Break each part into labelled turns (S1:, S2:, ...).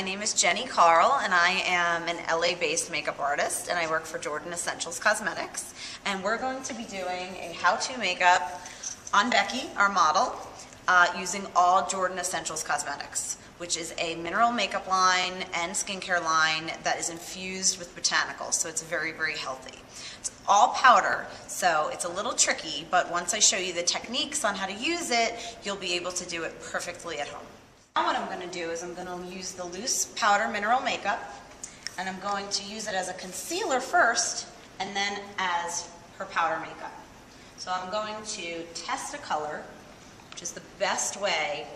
S1: My name is Jenny Karl, and I am an LA-based makeup artist, and I work for Jordan Essentials Cosmetics. And we're going to be doing a how-to makeup on Becky, our model, using all Jordan Essentials Cosmetics, which is a mineral makeup line and skincare line that is infused with botanicals, so it's very, very healthy. It's all powder, so it's a little tricky, but once I show you the techniques on how to use it, you'll be able to do it perfectly at home. Now what I'm going to do is I'm going to use the loose powder mineral makeup, and I'm going to use it as a concealer first, and then as her powder makeup. So I'm going to test a color, which is the best way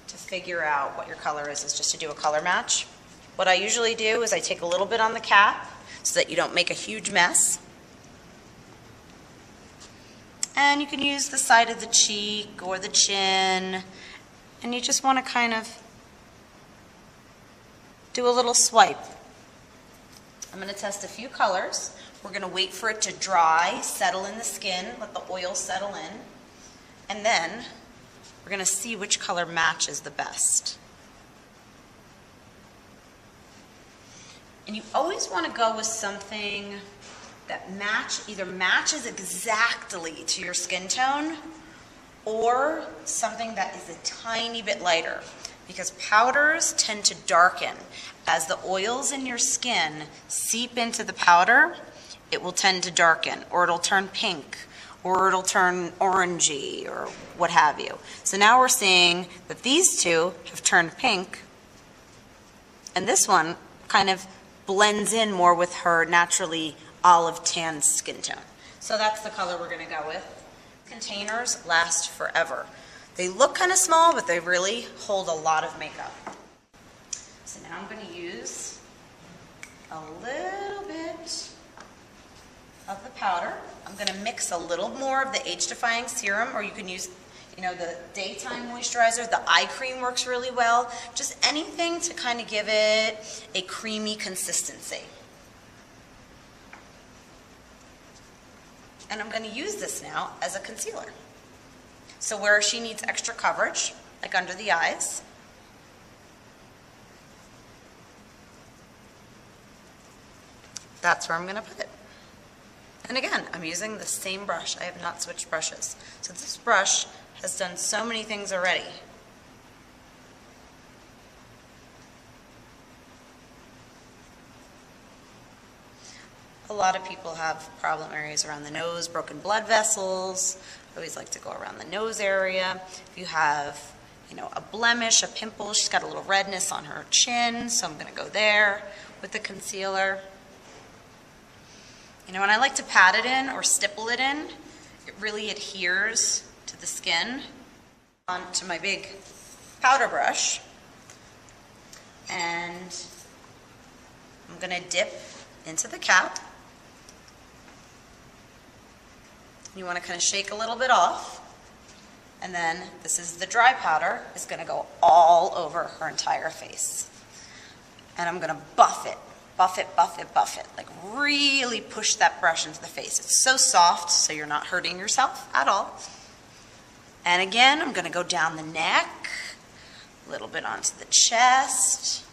S1: to figure out what your color is just to do a color match. What I usually do is I take a little bit on the cap so that you don't make a huge mess. And you can use the side of the cheek or the chin, and you just want to kind of do a little swipe. I'm going to test a few colors. We're going to wait for it to dry, settle in the skin, let the oil settle in, and then we're going to see which color matches the best. And you always want to go with something that either matches exactly to your skin tone or something that is a tiny bit lighter, because powders tend to darken. As the oils in your skin seep into the powder, it will tend to darken, or it'll turn pink, or it'll turn orangey, or what have you. So now we're seeing that these two have turned pink, and this one kind of blends in more with her naturally olive tan skin tone. So that's the color we're going to go with. Containers last forever. They look kind of small, but they really hold a lot of makeup. So now I'm going to use a little bit of the powder. I'm going to mix a little more of the age-defying serum, or you can use, the daytime moisturizer. The eye cream works really well. Just anything to kind of give it a creamy consistency. And I'm going to use this now as a concealer. So where she needs extra coverage, like under the eyes, that's where I'm going to put it. And again, I'm using the same brush. I have not switched brushes. So this brush has done so many things already. A lot of people have problem areas around the nose, broken blood vessels. I always like to go around the nose area. If you have, a blemish, a pimple, she's got a little redness on her chin, so I'm going to go there with the concealer. And I like to pat it in or stipple it in. It really adheres to the skin. Onto my big powder brush, and I'm going to dip into the cap. You want to kind of shake a little bit off, and then this is the dry powder. It's going to go all over her entire face. And I'm going to buff it, buff it, buff it, buff it. Like really push that brush into the face. It's so soft, so you're not hurting yourself at all. And again, I'm going to go down the neck, a little bit onto the chest.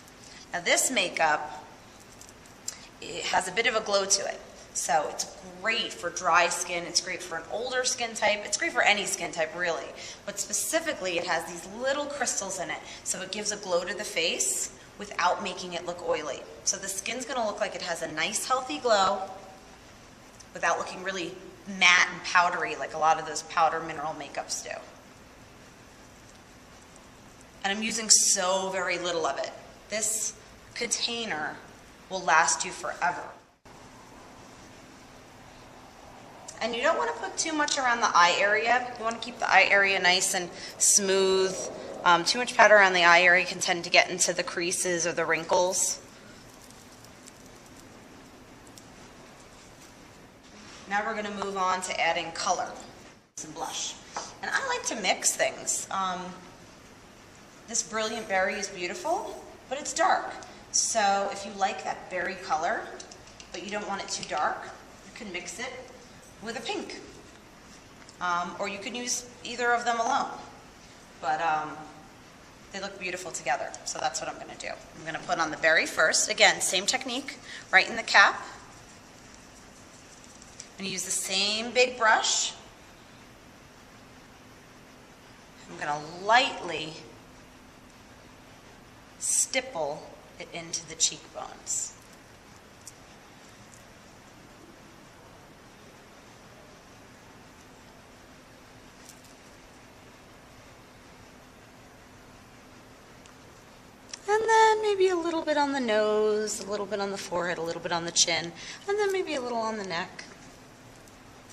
S1: Now this makeup, it has a bit of a glow to it. So it's great for dry skin, it's great for an older skin type, it's great for any skin type really. But specifically it has these little crystals in it, so it gives a glow to the face without making it look oily. So the skin's going to look like it has a nice healthy glow without looking really matte and powdery like a lot of those powder mineral makeups do. And I'm using so very little of it. This container will last you forever. And you don't want to put too much around the eye area. You want to keep the eye area nice and smooth. Too much powder around the eye area can tend to get into the creases or the wrinkles. Now we're going to move on to adding color. Some blush. And I like to mix things. This Brilliant Berry is beautiful, but it's dark. So if you like that berry color, but you don't want it too dark, you can mix it with a pink. Or you can use either of them alone. But They look beautiful together, so that's what I'm going to do. I'm going to put on the very first, again, same technique, right in the cap. I'm going to use the same big brush. I'm going to lightly stipple it into the cheekbones. And then maybe a little bit on the nose, a little bit on the forehead, a little bit on the chin, and then maybe a little on the neck,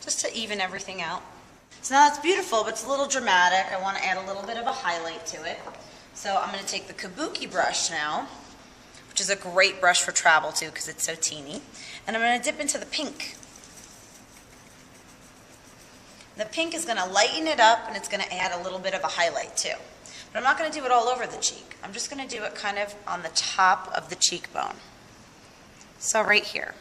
S1: just to even everything out. So now it's beautiful, but it's a little dramatic. I want to add a little bit of a highlight to it. So I'm going to take the kabuki brush now, which is a great brush for travel too because it's so teeny, and I'm going to dip into the pink. The pink is going to lighten it up, and it's going to add a little bit of a highlight too. But I'm not going to do it all over the cheek. I'm just going to do it kind of on the top of the cheekbone. So right here.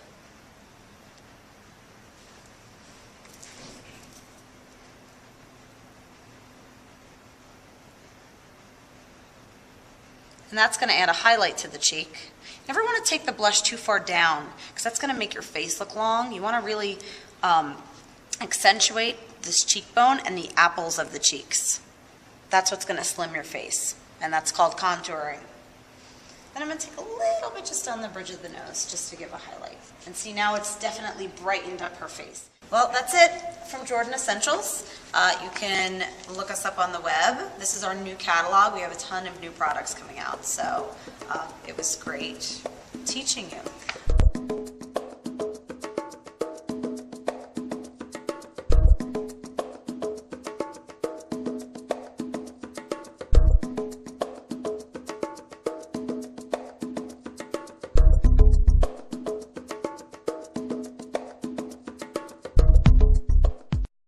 S1: And that's going to add a highlight to the cheek. You never want to take the blush too far down because that's going to make your face look long. You want to really accentuate this cheekbone and the apples of the cheeks. That's what's going to slim your face, and that's called contouring. Then I'm going to take a little bit just on the bridge of the nose just to give a highlight. And see, now it's definitely brightened up her face. Well, that's it from Jordan Essentials. You can look us up on the web. This is our new catalog. We have a ton of new products coming out, so it was great teaching you.